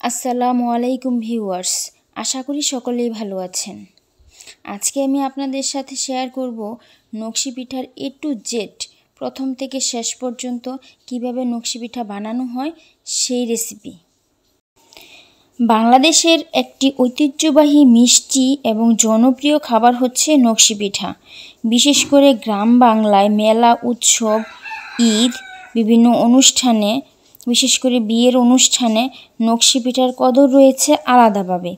আসসালামু আলাইকুম ভিউয়ার্স, আশা করি সকলেই ভালো আছেন। আজকে আমি আপনাদের সাথে শেয়ার করব নকশি পিঠার A to Z প্রথম থেকে শেষ পর্যন্ত কিভাবে নকশি পিঠা বানানো হয় সেই রেসিপি। বাংলাদেশের একটি ঐতিহ্যবাহী মিষ্টি এবং জনপ্রিয় খাবার হচ্ছে নকশি পিঠা। বিশেষ করে গ্রাম বাংলায় মেলা, উৎসব, ঈদ, বিভিন্ন অনুষ্ঠানে, বিশেষ করে বিয়ের অনুষ্ঠানে নকশি পিঠার কদর রয়েছে আলাদাভাবে।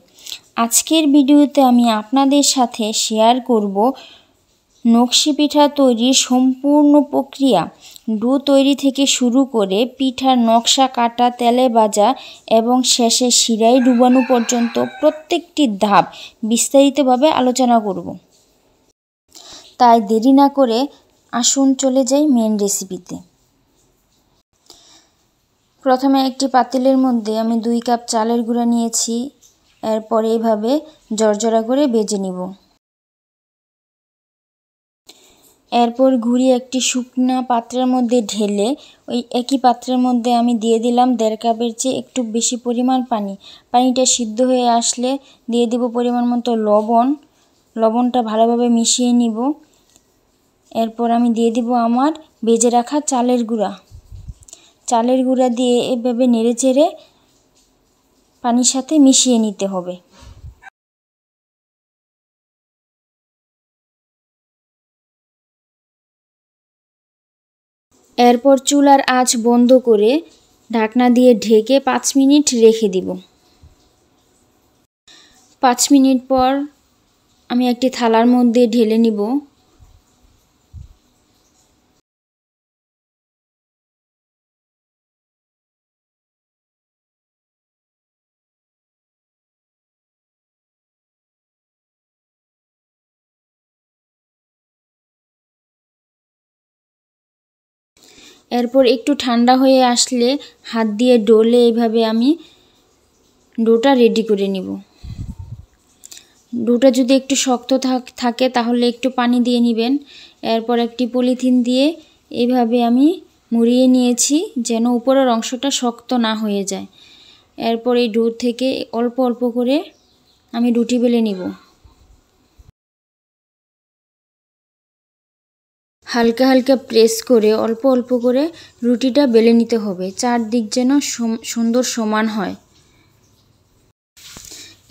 আজকের ভিডিওতে আমি আপনাদের সাথে শেয়ার করব নকশি পিঠা তৈরির সম্পূর্ণ প্রক্রিয়া, ডো তৈরি থেকে শুরু করে পিঠার নকশা কাটা, তেলে ভাজা এবং শেষে শিরায় ডুবানো পর্যন্ত প্রত্যেকটি ধাপ বিস্তারিতভাবে আলোচনা করব। তাই দেরি না করে আসুন চলে যাই মেন রেসিপিতে। প্রথমে একটি পাতিলের মধ্যে আমি 2 কাপ চালের গুঁড়া নিয়েছি। এরপর এইভাবে জর্জরা করে ভেজে নিব। এরপর ঘুরিয়ে একটি শুকনা পাত্রের মধ্যে ঢেলে ওই একই পাত্রের মধ্যে আমি দিয়ে দিলাম 1.5 কাপের চেয়ে একটু বেশি পরিমাণ পানি। পানিটা সিদ্ধ হয়ে আসলে দিয়ে দিব পরিমাণ মতো লবণ। লবণটা ভালোভাবে মিশিয়ে নিব। এরপর আমি দিয়ে দিব আমার ভেজে রাখা চালের গুঁড়া। চালের গুঁড়া দিয়ে এভাবে নেড়েচেড়ে পানির সাথে মিশিয়ে নিতে হবে। এরপর চুলার আঁচ বন্ধ করে ঢাকনা দিয়ে ঢেকে 5 মিনিট রেখে দিব। 5 মিনিট পর আমি একটি থালার মধ্যে ঢেলে নিব। এরপর একটু ঠান্ডা হয়ে আসলে হাত দিয়ে ডলে এইভাবে আমি ডোটা রেডি করে নিব। ডোটা যদি একটু শক্ত থাকে তাহলে একটু পানি দিয়ে নেবেন। এরপর একটি পলিথিন দিয়ে এইভাবে আমি মুড়িয়ে নিয়েছি যেন উপরের অংশটা শক্ত না হয়ে যায়। এরপর এই ডো থেকে অল্প অল্প করে আমি রুটি বেলে নিব। হালকা হালকা প্রেস করে অল্প অল্প করে রুটিটা বেলে নিতে হবে, চারদিক যেন সুন্দর সমান হয়।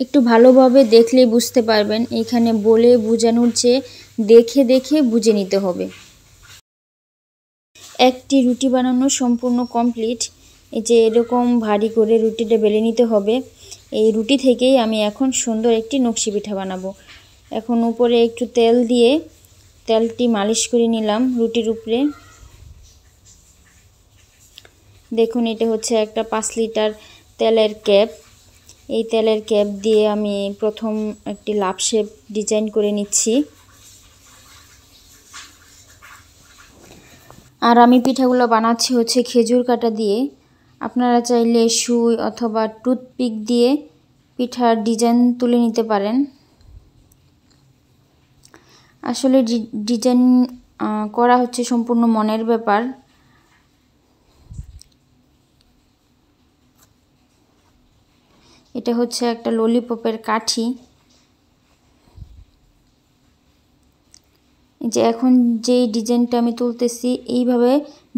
একটু ভালোভাবে দেখলে বুঝতে পারবেন, এখানে বলে বোঝানোর চেয়ে দেখে দেখে বুঝে নিতে হবে। একটি রুটি বানানো সম্পূর্ণ কমপ্লিট। এই যে এরকম ভারী করে রুটিটা বেলে নিতে হবে। এই রুটি থেকেই আমি এখন সুন্দর একটি নকশি পিঠা বানাবো। এখন উপরে একটু তেল দিয়ে তেলটি মালিশ করে নিলাম রুটির উপরে। দেখুন, এটা হচ্ছে একটা 5 লিটার তেলের ক্যাপ। এই তেলের ক্যাপ দিয়ে আমি প্রথম একটি লাভ শেপ ডিজাইন করে নিচ্ছি। আর আমি পিঠাগুলো বানাচ্ছি হচ্ছে খেজুর কাটা দিয়ে। আপনারা চাইলে সুই অথবা টুথপিক দিয়ে পিঠার ডিজাইন তুলে নিতে পারেন। আসলে ডিজাইন করা হচ্ছে সম্পূর্ণ মনের ব্যাপার। এটা হচ্ছে একটা ললিপপের কাঠি। যে এখন যেই ডিজাইনটা আমি তুলতেছি, এইভাবে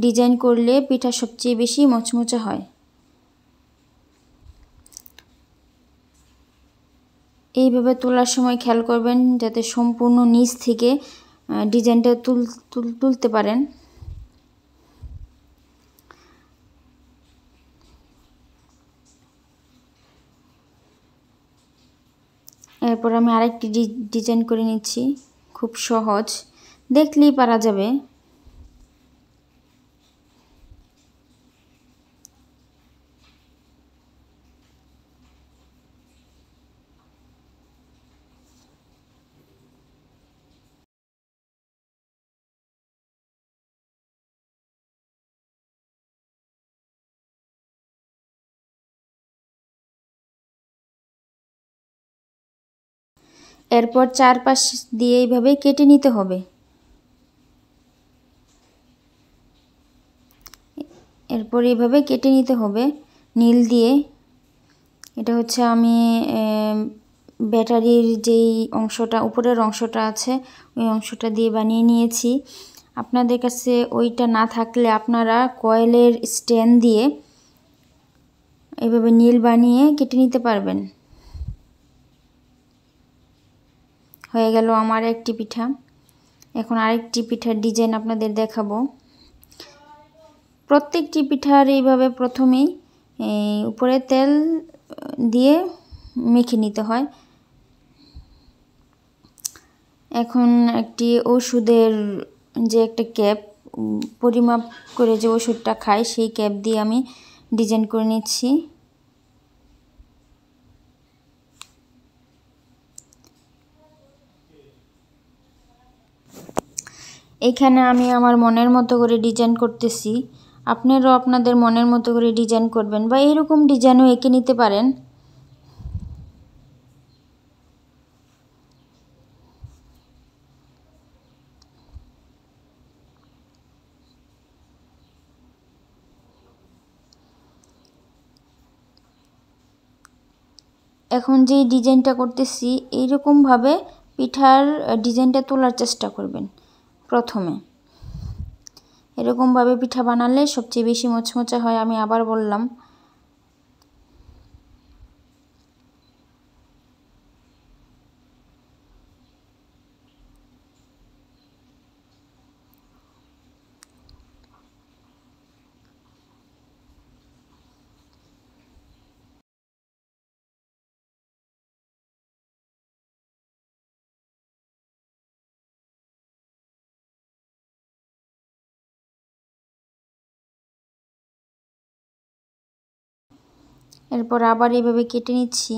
ডিজাইন করলে পিঠা সবচেয়ে বেশি মচমচে হয়। এইভাবে তোলার সময় খেয়াল করবেন যাতে সম্পূর্ণ নিচ থেকে ডিজাইনটা তুলতে পারেন। এরপর আমি আরেকটি ডিজাইন করে নিচ্ছি, খুব সহজ, দেখলেই পারা যাবে। এরপর চারপাশ দিয়ে এইভাবে কেটে নিতে হবে। এরপর এইভাবে কেটে নিতে হবে নীল দিয়ে। এটা হচ্ছে আমি ব্যাটারির যেই অংশটা উপরের অংশটা আছে ওই অংশটা দিয়ে বানিয়ে নিয়েছি। আপনাদের কাছে ওইটা না থাকলে আপনারা কয়েলের স্ট্যান্ড দিয়ে এভাবে নীল বানিয়ে কেটে নিতে পারবেন। হয়ে গেল আমার একটি পিঠা। এখন আরেকটি পিঠার ডিজাইন আপনাদের দেখাবো। প্রত্যেকটি পিঠার এইভাবে প্রথমেই উপরে তেল দিয়ে মেখে নিতে হয়। এখন একটি ওষুধের যে একটা ক্যাপ পরিমাপ করে যে ওষুধটা খায় সেই ক্যাপ দিয়ে আমি ডিজাইন করে নিচ্ছি। এখানে আমি আমার মনের মতো করে ডিজাইন করতেছি। আপনারাও আপনাদের মনের মতো করে ডিজাইন করবেন বা এরকম ডিজাইনও এঁকে নিতে পারেন। এখন যে ডিজাইনটা করতেছি এইরকমভাবে পিঠার ডিজাইনটা তোলার চেষ্টা করবেন। প্রথমে এরকমভাবে পিঠা বানালে সবচেয়ে বেশি মচমচে হয়, আমি আবার বললাম। এরপর আবার এইভাবে কেটে নিচ্ছি।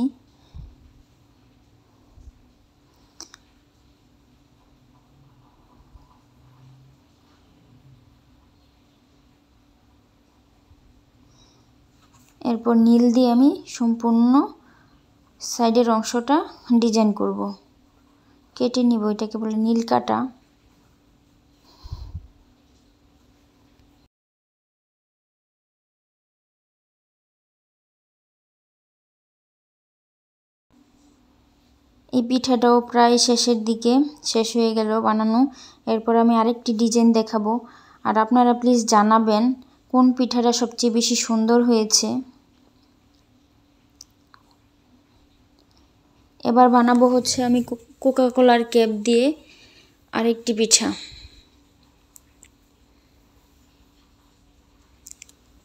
এরপর নীল দিয়ে আমি সম্পূর্ণ সাইডের অংশটা ডিজাইন করব, কেটে নিব। এটাকে বলে নীল কাটা। এই পিঠাটাও প্রায় শেষের দিকে, শেষ হয়ে গেল বানানো। এরপর আমি আরেকটি ডিজাইন দেখাবো, আর আপনারা প্লিজ জানাবেন কোন পিঠাটা সবচেয়ে বেশি সুন্দর হয়েছে। এবার বানাবো হচ্ছে আমি কোকা কোলার ক্যাপ দিয়ে আরেকটি পিঠা।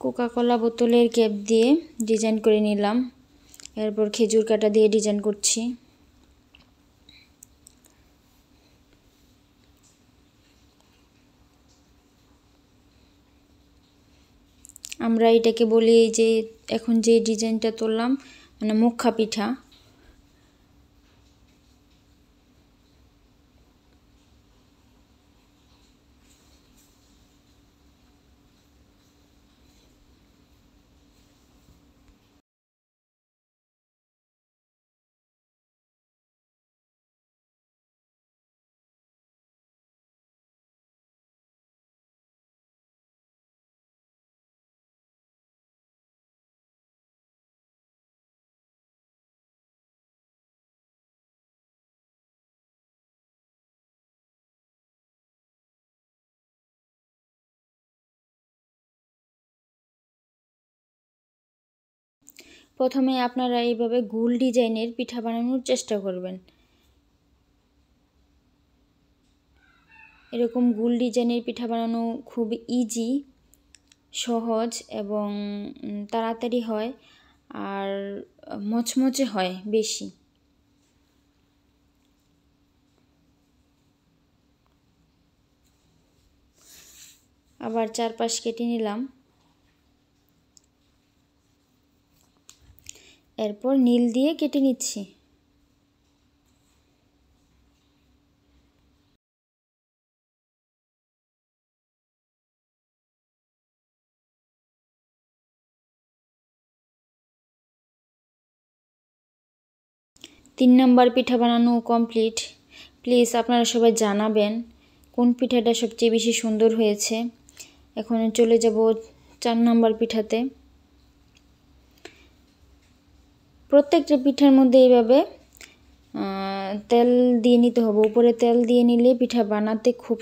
কোকা কোলা বোতলের ক্যাপ দিয়ে ডিজাইন করে নিলাম। এরপর খেজুর কাটা দিয়ে ডিজাইন করছি। আমরা এটাকে বলি যে এখন যে ডিজাইনটা তুললাম মানে মুখা পিঠা। প্রথমে আপনারা এইভাবে গোল ডিজাইনের পিঠা বানানোর চেষ্টা করবেন। এরকম গোল ডিজাইনের পিঠা বানানো খুব ইজি, সহজ এবং তাড়াতাড়ি হয় আর মচমচে হয় বেশি। আবার চারপাশ কেটে নিলাম। এরপর নীল দিয়ে কেটে নিচ্ছি। তিন নাম্বার পিঠা বানানো কমপ্লিট। প্লিজ আপনারা সবাই জানাবেন কোন পিঠাটা সবচেয়ে বেশি সুন্দর হয়েছে। এখন চলে যাব 4 নাম্বার পিঠাতে। প্রত্যেকটা পিঠার মধ্যে এইভাবে তেল দিয়ে নিতে হবে। উপরে তেল দিয়ে নিলে পিঠা বানাতে খুব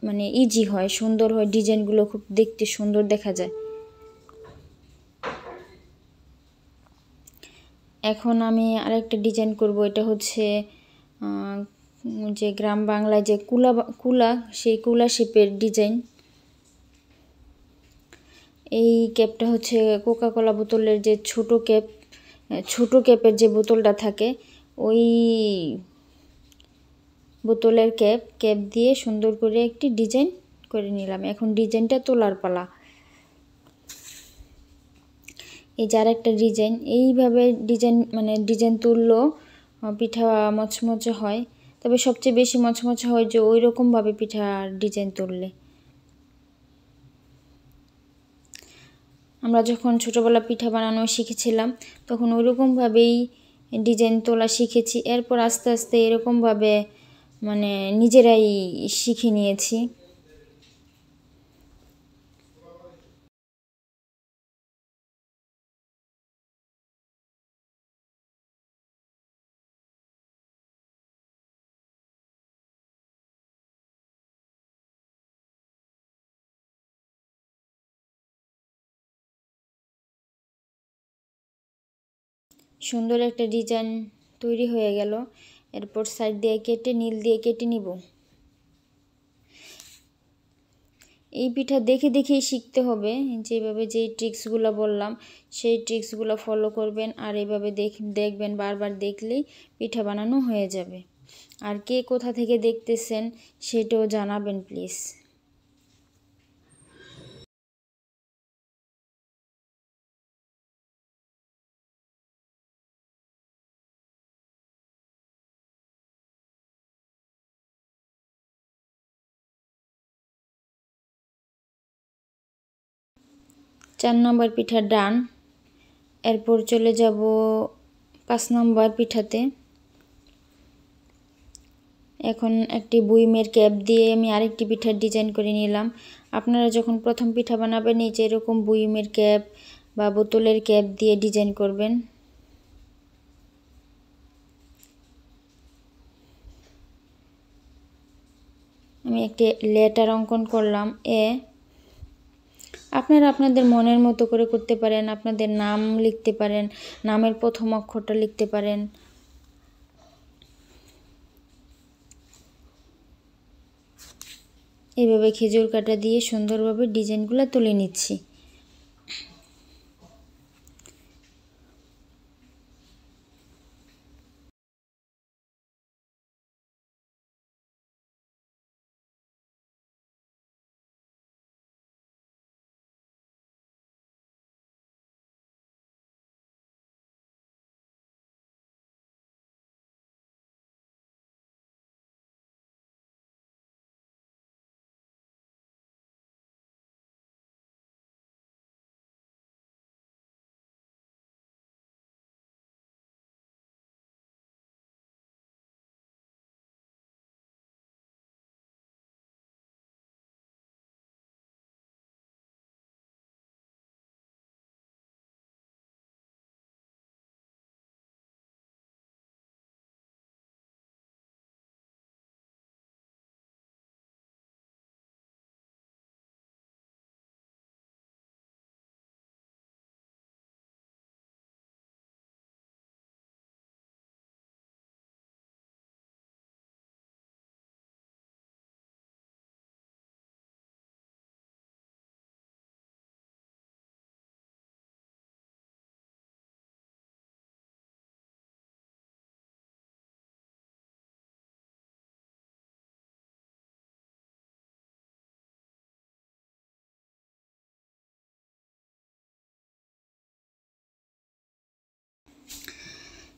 মানে ইজি হয়, সুন্দর হয়, ডিজাইনগুলো খুব দেখতে সুন্দর দেখা যায়। এখন আমি আরেকটা ডিজাইন করব। এটা হচ্ছে যে গ্রাম বাংলায় যে কুলা সেই কুলা শেপের ডিজাইন। এই ক্যাপটা হচ্ছে কোকা কোলা বোতলের যে ছোট ক্যাপের যে বোতলটা থাকে, ওই বোতলের ক্যাপ দিয়ে সুন্দর করে একটি ডিজাইন করে নিলাম। এখন ডিজাইনটা তোলার পালা। এই যার একটা ডিজাইন, এইভাবে ডিজাইন তুললেও পিঠা মচমচে হয়। তবে সবচেয়ে বেশি মচমচে হয় যে ওই রকমভাবে পিঠা ডিজাইন তুললে। আমরা যখন ছোটোবেলা পিঠা বানানো শিখেছিলাম তখন ওই রকমভাবেই ডিজাইন তোলা শিখেছি। এরপর আস্তে আস্তে এরকমভাবে নিজেরাই শিখে নিয়েছি। সুন্দর একটা ডিজাইন তৈরি হয়ে গেল। এরপর সাইড দিয়ে নীল দিয়ে কেটে নিব। এই পিঠা দেখে দেখেই শিখতে হবে। যেভাবে যেই ট্রিক্সগুলো বললাম সেই ট্রিক্সগুলো ফলো করবেন, আর এইভাবে দেখবেন, বারবার দেখলেই পিঠা বানানো হয়ে যাবে। আর কে কোথা থেকে দেখতেছেন সেটাও জানাবেন প্লিজ। চার নম্বর পিঠা ডান। এরপর চলে যাব 5 নম্বর পিঠাতে। এখন একটি বুইমের ক্যাপ দিয়ে আমি আরেকটি পিঠার ডিজাইন করে নিলাম। আপনারা যখন প্রথম পিঠা বানাবেন এই যে এরকম বুইমের ক্যাপ বা বোতলের ক্যাপ দিয়ে ডিজাইন করবেন। আমি একটি লেটার অঙ্কন করলাম এ। আপনারা আপনাদের মনের মতো করে করতে পারেন, আপনাদের নাম লিখতে পারেন, নামের প্রথম অক্ষরটা লিখতে পারেন। এইভাবে খেজুর কাটা দিয়ে সুন্দরভাবে ডিজাইনগুলো তুলে নিচ্ছি।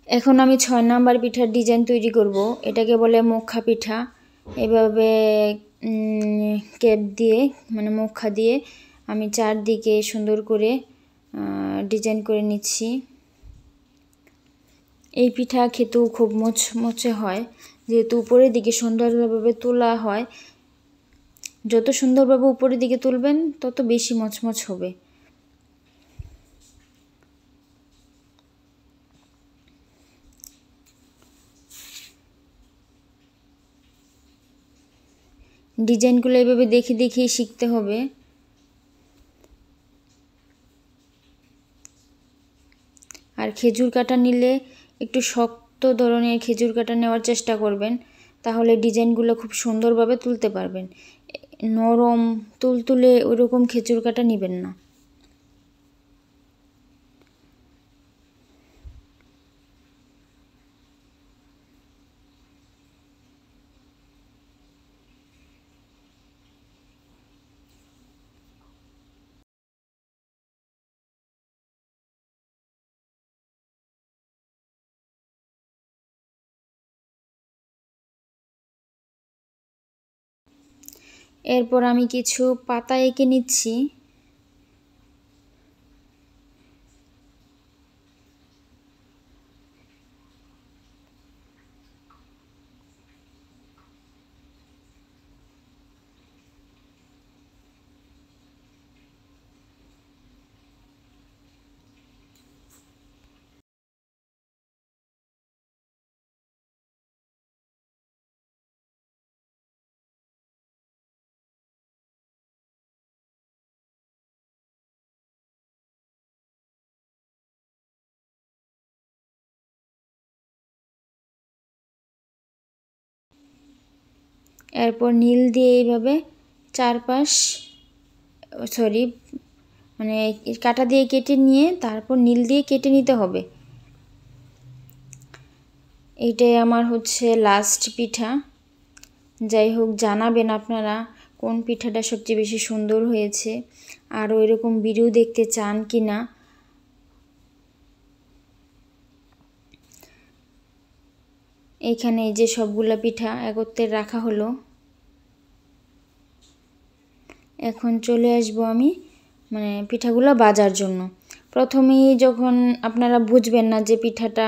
এখন আমি 6 নাম্বার পিঠার ডিজাইন তৈরি করব। এটাকে বলে মুখা পিঠা। এভাবে ক্যাপ দিয়ে মুখা দিয়ে আমি চারদিকে সুন্দর করে ডিজাইন করে নিচ্ছি। এই পিঠা খেতেও খুব মচমচে হয়, যেহেতু উপরের দিকে সুন্দরভাবে তোলা হয়। যত সুন্দরভাবে উপরের দিকে তুলবেন তত বেশি মচমচ হবে। ডিজাইনগুলো এভাবে দেখে দেখেই শিখতে হবে। আর খেজুর কাটা নিলে একটু শক্ত ধরনের খেজুর কাটা নেওয়ার চেষ্টা করবেন, তাহলে ডিজাইনগুলো খুব সুন্দরভাবে তুলতে পারবেন। নরম তুলতুলে ওইরকম খেজুর কাটা নেবেন না। এরপর আমি কিছু পাতা এঁকে নিচ্ছি। এরপর নীল দিয়ে এইভাবে চারপাশ মানে কাটা দিয়ে কেটে নিয়ে তারপর নীল দিয়ে কেটে নিতে হবে। এইটাই আমার হচ্ছে লাস্ট পিঠা। যাই হোক, জানাবেন আপনারা কোন পিঠাটা সবচেয়ে বেশি সুন্দর হয়েছে, আরও এরকম ভিডিও দেখতে চান কি না। এইখানে এই যে সবগুলা পিঠা একত্রে রাখা হলো। এখন চলে আসবো আমি মানে পিঠাগুলো ভাজার জন্য। প্রথমেই যখন আপনারা বুঝবেন না যে পিঠাটা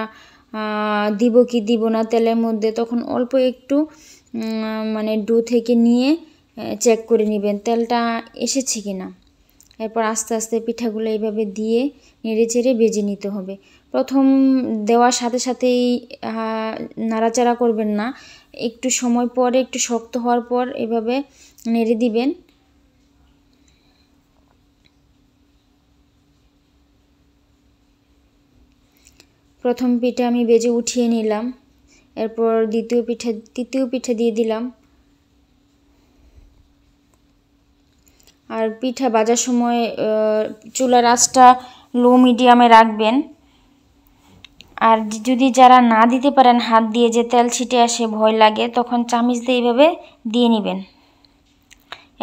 দিব কি দিব না তেলের মধ্যে, তখন অল্প একটু মানে ডো থেকে নিয়ে চেক করে নেবেন তেলটা এসেছে কিনা। এরপর আস্তে আস্তে পিঠাগুলো এইভাবে দিয়ে নেড়ে চেড়ে ভেজে নিতে হবে। প্রথম দেওয়ার সাথে সাথেই নাড়াচাড়া করবেন না, একটু সময় পরে একটু শক্ত হওয়ার পর এভাবে নেড়ে দিবেন। প্রথম পিঠা আমি ভেজে উঠিয়ে নিলাম, এরপর তৃতীয় পিঠা দিয়ে দিলাম। আর পিঠা ভাজার সময় চুলার আঁচটা লো মিডিয়ামে রাখবেন। আর যদি যারা না দিতে পারেন হাত দিয়ে যে তেল ছিটে আসে ভয় লাগে, তখন চামচ দিয়ে এইভাবে দিয়ে নেবেন।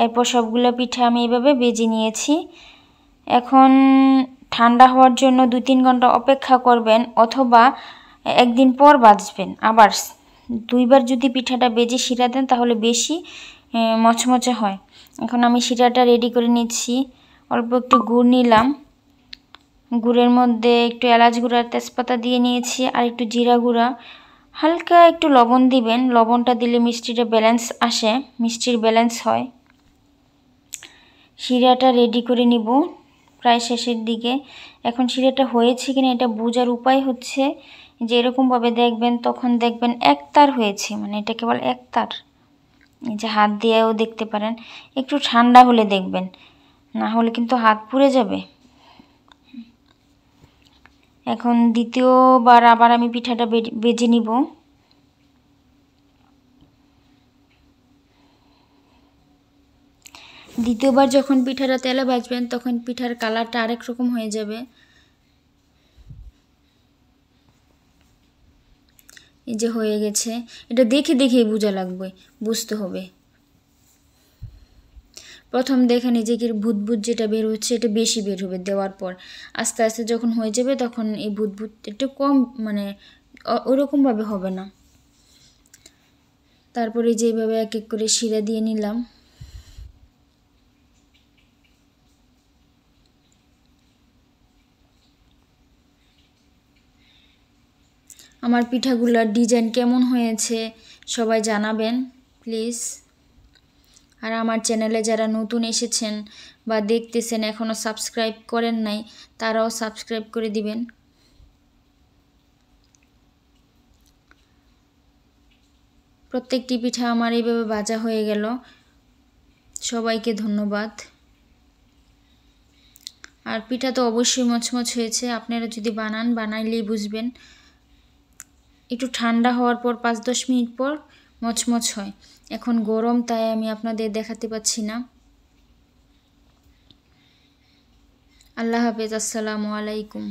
এরপর সবগুলো পিঠা আমি এইভাবে ভেজে নিয়েছি। এখন ঠান্ডা হওয়ার জন্য 2-3 ঘন্টা অপেক্ষা করবেন, অথবা একদিন পর ভাজবেন। আবার 2বার যদি পিঠাটা ভেজে শিরা দেন তাহলে বেশি মচমচে হয়। এখন আমি শিরাটা রেডি করে নিচ্ছি। অল্প একটু গুড় নিলাম, গুড়ের মধ্যে একটু এলাচ গুঁড়া তেজপাতা দিয়ে নিয়েছি, আর একটু জিরা গুঁড়া, হালকা একটু লবণ দিবেন। লবণটা দিলে মিষ্টিটা ব্যালেন্স আসে, মিষ্টির ব্যালেন্স হয়। শিরাটা রেডি করে নিব প্রায় শেষের দিকে। এখন শিরাটা হয়েছে কিনা এটা বোঝার উপায় হচ্ছে যে এরকমভাবে দেখবেন, তখন দেখবেন একতার হয়েছে, মানে এটা কেবল একতার। এই যে হাত দিয়েও দেখতে পারেন, একটু ঠান্ডা হলে দেখবেন, না হলে কিন্তু হাত পুড়ে যাবে। এখন দ্বিতীয়বার আবার আমি পিঠাটা ভেজে নিব। দ্বিতীয়বার যখন পিঠাটা তেলে ভাজবেন তখন পিঠার কালারটা আরেক রকম হয়ে যাবে। এই যে হয়ে গেছে, এটা দেখে দেখেই বোঝা লাগবে, বুঝতে হবে। প্রথম দেখে নিজেকে ভুতভুত যেটা বের হচ্ছে এটা বেশি বের হবে, দেওয়ার পর আস্তে আস্তে যখন হয়ে যাবে তখন এই ভুতভুত একটু কম, মানে ওরকমভাবে হবে না। তারপরে যেভাবে এক এক করে শিরা দিয়ে নিলাম। আমার পিঠাগুলোর ডিজাইন কেমন হয়েছে সবাই জানাবেন প্লিজ। আর আমার চ্যানেলে যারা নতুন এসেছেন বা দেখতেছেন এখনও সাবস্ক্রাইব করেন নাই, তারাও সাবস্ক্রাইব করে দিবেন। প্রত্যেকটি পিঠা আমার এইভাবে ভাজা হয়ে গেল। সবাইকে ধন্যবাদ। আর পিঠা তো অবশ্যই মচমচ হয়েছে, আপনারা যদি বানাইলেই বুঝবেন। একটু ঠান্ডা হওয়ার পর 5-10 মিনিট পর মচমচ হয়। এখন গরম, তাই আমি আপনাদের দেখাতে পাচ্ছি না। আল্লাহ হাফেজ, আসসালামু আলাইকুম।